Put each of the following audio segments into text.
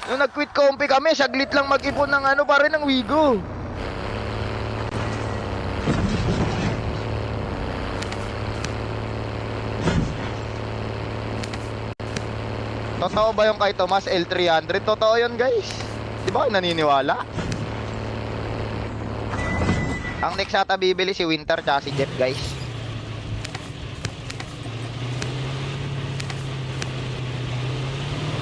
Nung nag-quit compi kami, saglit lang mag-ipon ng ano pa rin ng Wigo. Totoo ba yung kay Tomas L300? Totoo yun guys. Di ba kayo naniniwala? Ang next ata bibili si Winter tsaka si Jet guys.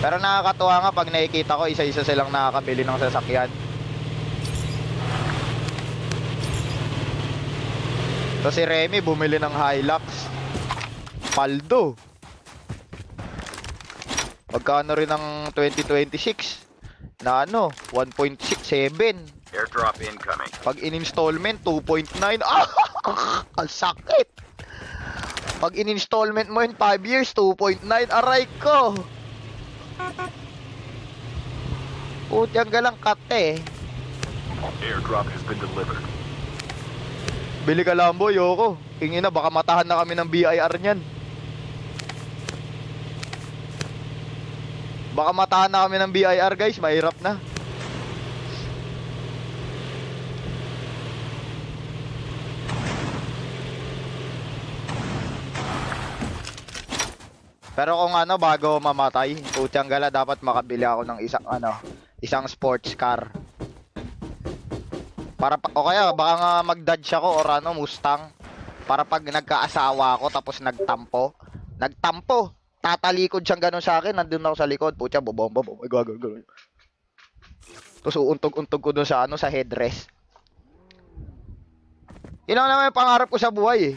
Pero nakakatuwa nga pag nakikita ko isa-isa silang nakakabili ng sasakyan. So si Remy bumili ng Hilux Paldo. Magkano rin ng 2026 na ano, 1.67. Airdrop incoming. Pag in-installment 2.9. Ah! Ang sakit. Pag in-installment mo in 5 years 2.9, aray ko. Puti ang galang kate. Airdrop has been delivered. Bili ka Lambo, yoko. Tingin na, baka matahan na kami ng BIR niyan. Baka matahan na kami ng BIR guys, mahirap na. Pero kung ano, bago mamatay, putyang gala, dapat makabili ako ng isang sports car. Para o kaya baka nga mag-Dodge ako or ano, Mustang. Para pag nagkaasawa ako tapos nagtampo, tatalikod siyang gano'n sa akin, nandun ako sa likod, putya, bobomba, gagawin. Tapos uuntog-untog ko doon sa ano, sa headrest. Yun lang naman yung pangarap ko sa buhay eh.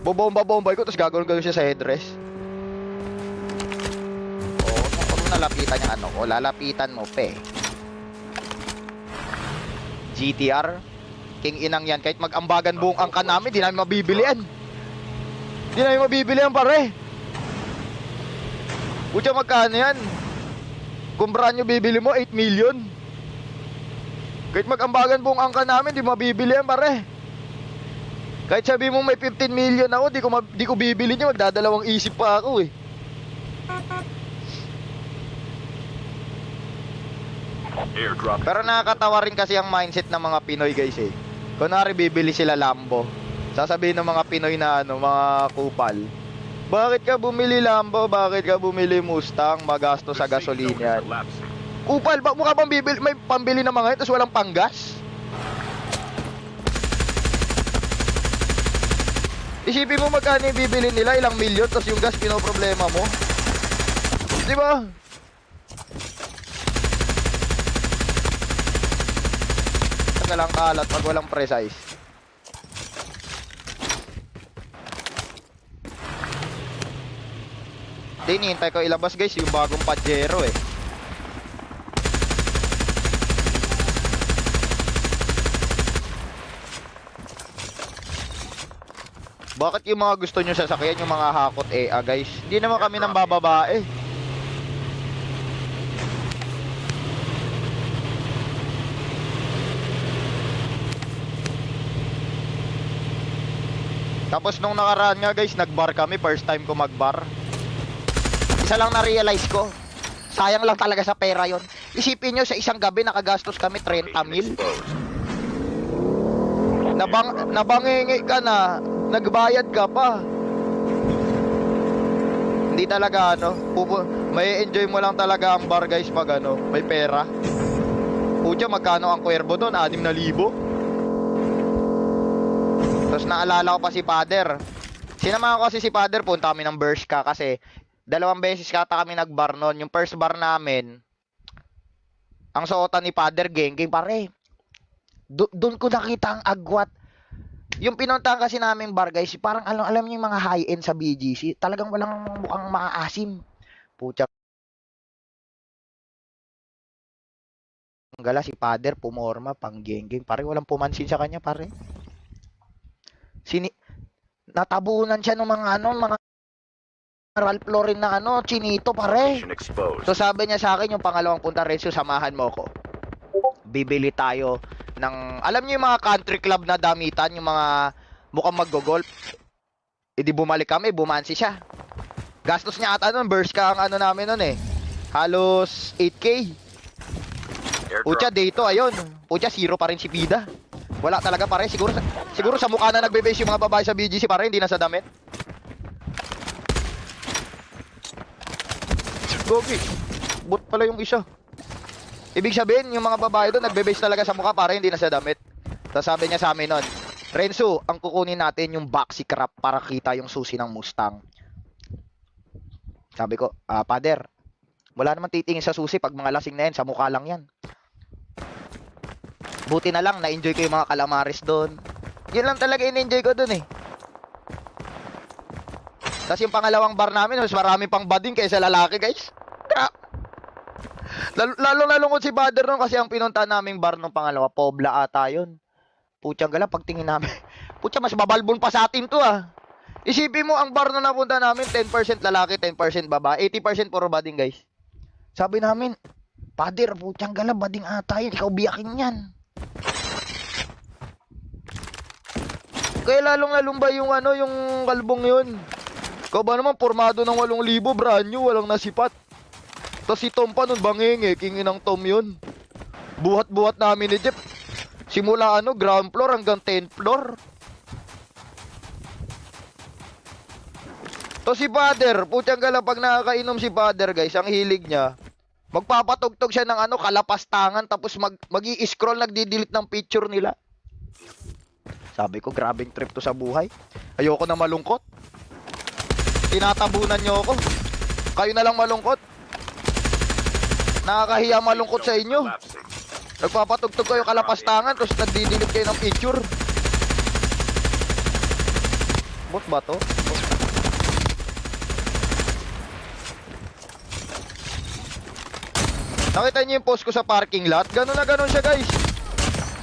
Bobomba ko, tapos gagawin siya sa headrest. Oo, kung nalapitan yung ano ko, lalapitan mo pe. GTR, king inang yan, kahit mag-ambagan buong angka namin, di namin mabibilian. Di namin mabibilian pare. Pucha, magkano yan? Kung brand nyo bibili mo, 8 million. Kahit mag-ambagan buong angka namin, di mabibilian pare. Kahit sabi mo may 15 million ako, di ko bibili nyo, magdadalawang isip pa ako eh. Pero nakakatawa rin kasi ang mindset ng mga Pinoy guys eh. Kunwari bibili sila Lambo, sasabihin ng mga Pinoy na ano, mga kupal, bakit ka bumili Lambo, bakit ka bumili Mustang, magasto sa gasolina yan. Kupal, mukha bang bibili, may pambili na mga yun, tapos walang panggas? Isipin mo magkano yung bibili nila, ilang milyon, tapos yung gas pinoproblema mo. Di ba? Lang kalat pag walang precise. Hindi, hinihintay ko ilabas guys yung bagong Pajero eh. Bakit yung mga gusto nyo sasakyan, yung mga hakot guys? Hindi naman kami nang bababae. Tapos nung nakaraan nga guys, nagbar kami, first time ko magbar. Isa lang na-realize ko, sayang lang talaga sa pera yon. Isipin nyo, sa isang gabi nakagastos kami 30 mil. Nabangingi ka na, nagbayad ka pa. Hindi talaga ano, may enjoy mo lang talaga ang bar guys pag ano, may pera. Pucha, magkano ang kwerbo doon? 6,000. Tapos naalala ko pa si Father. Sinamahan ko kasi si Father, punta kami ng Bershka kasi 2 beses kata kami nagbar noon. Yung first bar namin, ang suotan ni Father, geng-geng pare. Doon ko nakita ang agwat. Yung pinuntahan kasi naming bar guys, parang alam niyo yung mga high-end sa BGC, talagang walang mukhang maasim. Pucha. Ang gala si Father, pumorma, pang geng-geng. Pare, walang pumansin sa kanya pare. Natabunan siya ng mga mga Ralph Lauren na chinito pare. So sabi niya sa akin, yung pangalawang punta, Renzo, samahan mo ko. Bibili tayo ng, alam niyo yung mga country club na damitan, yung mga mukhang maggo-golf. E di bumalik kami, bumansi siya. Gastos niya ata nun, burst ka ang ano namin nun eh. Halos 8K. Pucha, Airdrop. dito, ayun. Pucha, 0 pa rin si Pida. Wala talaga pare. Siguro sa mukha na nagbe-base yung mga babae sa BGC pare, hindi na sa damit. Gogi. Bot pala yung isa. Ibig sabihin, yung mga babae doon nagbe-base talaga sa mukha pare, hindi na sa damit. Tapos sabi niya sa amin nun, Renzo, ang kukunin natin yung boxy crap para kita yung susi ng Mustang. Sabi ko, Pader, wala naman titingin sa susi pag mga lasing na yan, sa mukha lang yan. Buti na lang, na-enjoy ko yung mga calamares doon. Yun lang talaga in-enjoy ko doon eh. Tapos yung pangalawang bar namin, mas marami pang bading kaysa lalaki guys. Lalong nalungkot si Pader noon kasi ang pinunta naming bar nung pangalawa, Pobla ata yun. Putyang gala, pagtingin namin. Putya, mas babalbon pa sa atin to ah. Isipin mo, ang bar na napunta namin, 10% lalaki, 10% babae, 80% puro bading guys. Sabi namin, Pader, putyang gala, bading ata yun, ikaw biyakin yan. Kaya lalong ba yung ano, yung kalbong yun. Ikaw ba naman, formado ng 8,000, brand new, walang nasipat. Tapos si Tom pa nun, banging king ng Tom yun. Buhat-buhat namin ni Jeff. Simula ano, ground floor hanggang 10th floor. To si Father, putyang gala pag nakakainom si Father guys, ang hilig niya, magpapatugtog siya ng ano, kalapastangan, tapos mag-i-scroll, nagdi-delete ng picture nila. Sabi ko, grabing trip to sa buhay. Ayoko na malungkot. Tinatabunan niyo ako. Kayo na lang malungkot. Nakakahiya malungkot sa inyo. Nagpapatugtog kayo kalapastangan, tapos nagdi-delete kayo ng picture. Bot ba to? Nakita niyo yung post ko sa parking lot? Ganon na ganon siya guys.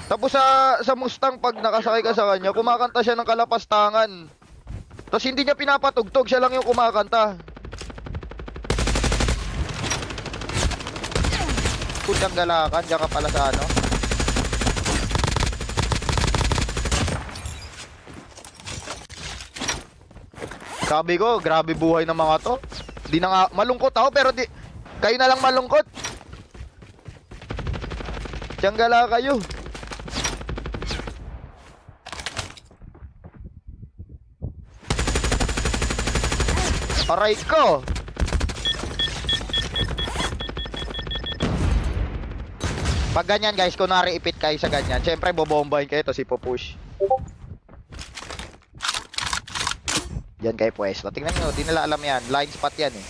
Tapos sa Mustang, pag nakasakay ka sa kanya, kumakanta siya ng kalapastangan. Tapos hindi niya pinapatugtog, siya lang yung kumakanta. Putang galakan, diyan ka pala sa ano. Sabi ko, grabe buhay ng mga to. Di na nga, malungkot ako pero di, kayo na lang malungkot. Diyan gala kayo. Aray ko. Pag ganyan guys, kunwari ipit kayo sa ganyan, syempre bobombahin kayo to si pupush. Diyan kayo pwesto. Tingnan nyo, di nila alam yan. Blind spot yan eh.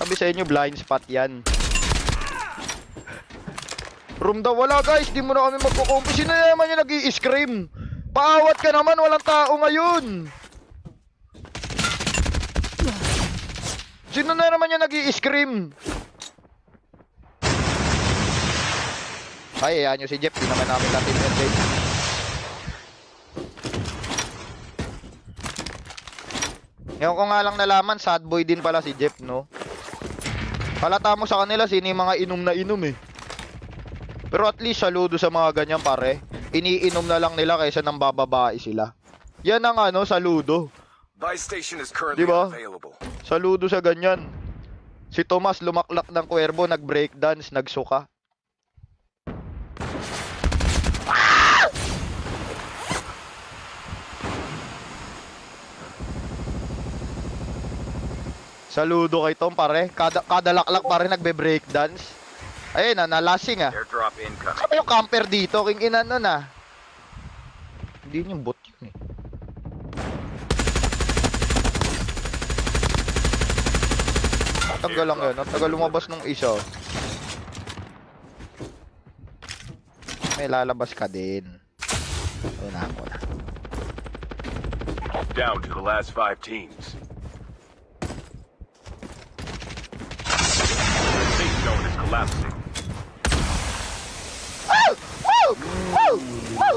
Sabi sa inyo, blind spot yan. Room daw wala guys, di mo na kami magkukumpi. Sino naman yung nag-i-scream? Paawat ka naman, walang tao ngayon. Sino na naman yung nag-i-scream? Ay, ayan nyo si Jeff, di naman namin natin yan guys. Ngayon ko nga lang nalaman, sad boy din pala si Jeff, no? Halata mo sa kanila, sino yung mga inom na inom eh. Pero at least saludo sa mga ganyan pare. Iniinom na lang nila kaysa nang bababae sila. Yan ang ano, saludo. Buy station is currently Diba? available. Saludo sa ganyan. Si Tomas lumaklak ng kuwerbo, nag-breakdance, nagsuka. Ah! Saludo kay Tom pare. Kada laklak pare nagbe-breakdance. Ayun na, nalasing ah. Airdrop incoming. Saan yung camper dito? King ina nun ah. Hindi yung bot yun eh. Tagal lang yun. Tagal lumabas nung isa. May lalabas ka din. Una ako na. Down to the last 5 teams. The safe zone is collapsing. Woo! Woo! Woo! Woo!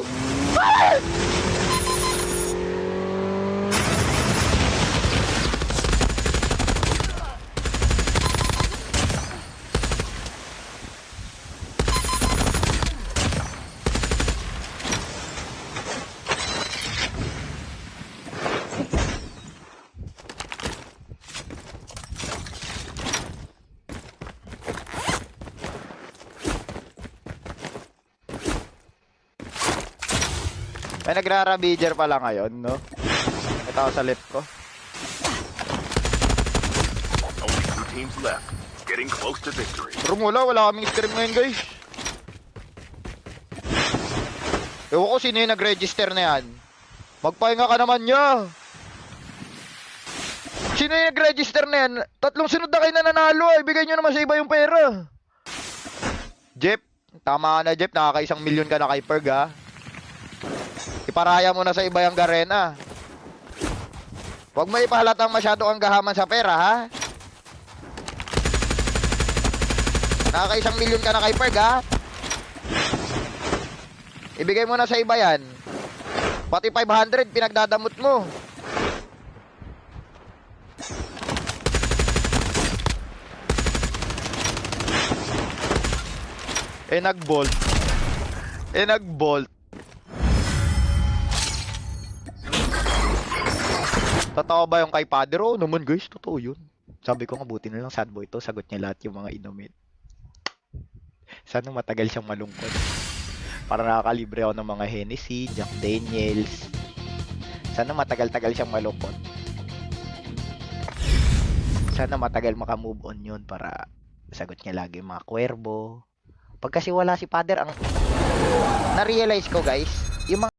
May nagrara-beager pala ngayon, no? Ito ako sa left ko. Only 2 teams left. Getting close to victory. Pero wala kaming stream ngayon, guys. Ewan ko sino yung nag-register na yan. Magpahinga ka naman niya. Sino yung nag-register na yan? 3 sunod na kayo na nanalo. Ibigay nyo naman sa iba yung pera. Jeff, tama ka na Jeff. Nakaka1 milyon ka na kay Perg, ha? Iparaya mo na sa iba yung Garena. Huwag mo ipahalatang masyado kang gahaman sa pera, ha? Nakaka1 milyon ka na kay Perg, ha? Ibigay mo na sa iba yan. Pati 500, pinagdadamot mo. Nag-bolt. Nag-bolt. Totoo ba yung kay Father? Oo naman guys, totoo yun. Sabi ko nga, buti na lang sad boy to. Sagot niya lahat yung mga inumin. Sana matagal siyang malungkot. Para nakakalibre ako ng mga Hennessy, Jack Daniels. Sana matagal-tagal siyang malungkot. Sana matagal makamove on yun para sagot niya lagi yung mga Cuervo. Pag kasi wala si Father, ang na-realize ko guys, yung mga